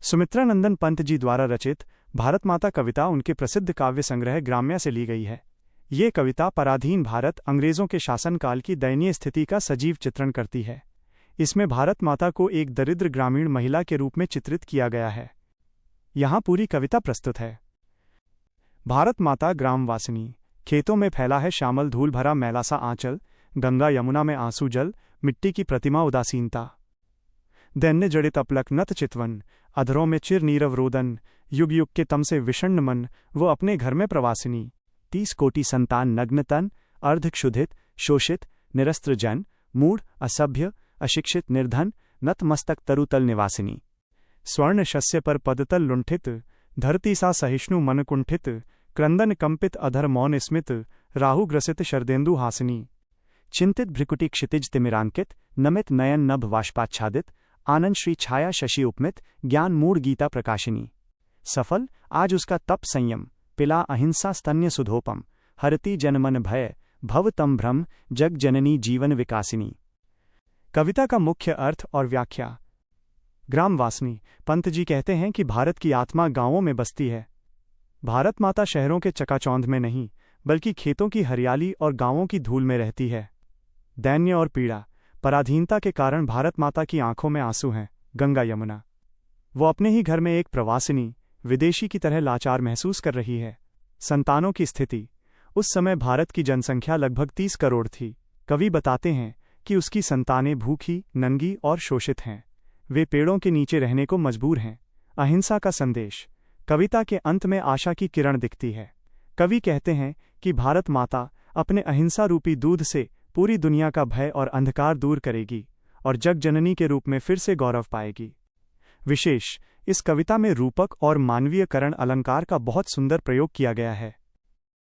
सुमित्रानंदन पंत जी द्वारा रचित भारत माता कविता उनके प्रसिद्ध काव्य संग्रह ग्राम्या से ली गई है। ये कविता पराधीन भारत अंग्रेजों के शासनकाल की दयनीय स्थिति का सजीव चित्रण करती है। इसमें भारत माता को एक दरिद्र ग्रामीण महिला के रूप में चित्रित किया गया है। यहाँ पूरी कविता प्रस्तुत है। भारत माता ग्रामवासिनी, खेतों में फैला है श्यामल धूल भरा मैला सा आंचल, गंगा यमुना में आंसू जल, मिट्टी की प्रतिमा उदासीनता। दैन्य जड़ित अपलक नत चितवन, अधरों में चिर नीरव रोदन, युग युग के तम से विषण्ण मन, वो अपने घर में प्रवासिनी। 30 कोटि संतान नग्न तन, अर्धक्षुधित, शोषित, निरस्त्र जन, मूढ़, असभ्य, अशिक्षित, निर्धन, नत मस्तक तरुतल निवासिनी। स्वर्ण शस्य पर पदतल लुंठित, धरती सा सहिष्णु मन कुंठित, क्रंदन कंपित अधर मौन स्मित, राहु ग्रसित शरदेन्दु हासिनी। चिंतित भ्रिकुटी क्षितिज तिमिरांकित, नमित नयन नभ वाष्पाच्छादित, आनंद श्री छाया शशि उपमित, ज्ञान मूढ़ गीता प्रकाशिनी। सफल आज उसका तप संयम, पिला अहिंसा स्तन्य सुधोपम, हरति जनमन भय, भव तम भ्रम, जग जननी जीवन विकासिनी। कविता का मुख्य अर्थ और व्याख्या। ग्रामवासिनी, पंत जी कहते हैं कि भारत की आत्मा गांवों में बसती है। भारत माता शहरों के चकाचौंध में नहीं, बल्कि खेतों की हरियाली और गांवों की धूल में रहती है। दैन्य और पीड़ा, पराधीनता के कारण भारत माता की आंखों में आंसू हैं। गंगा यमुना, वो अपने ही घर में एक प्रवासिनी, विदेशी की तरह लाचार महसूस कर रही है। संतानों की स्थिति, उस समय भारत की जनसंख्या लगभग 30 करोड़ थी। कवि बताते हैं कि उसकी संतानें भूखी, नंगी और शोषित हैं। वे पेड़ों के नीचे रहने को मजबूर हैं। अहिंसा का संदेश, कविता के अंत में आशा की किरण दिखती है। कवि कहते हैं कि भारत माता अपने अहिंसा रूपी दूध से पूरी दुनिया का भय और अंधकार दूर करेगी और जग जननी के रूप में फिर से गौरव पाएगी। विशेष, इस कविता में रूपक और मानवीयकरण अलंकार का बहुत सुंदर प्रयोग किया गया है।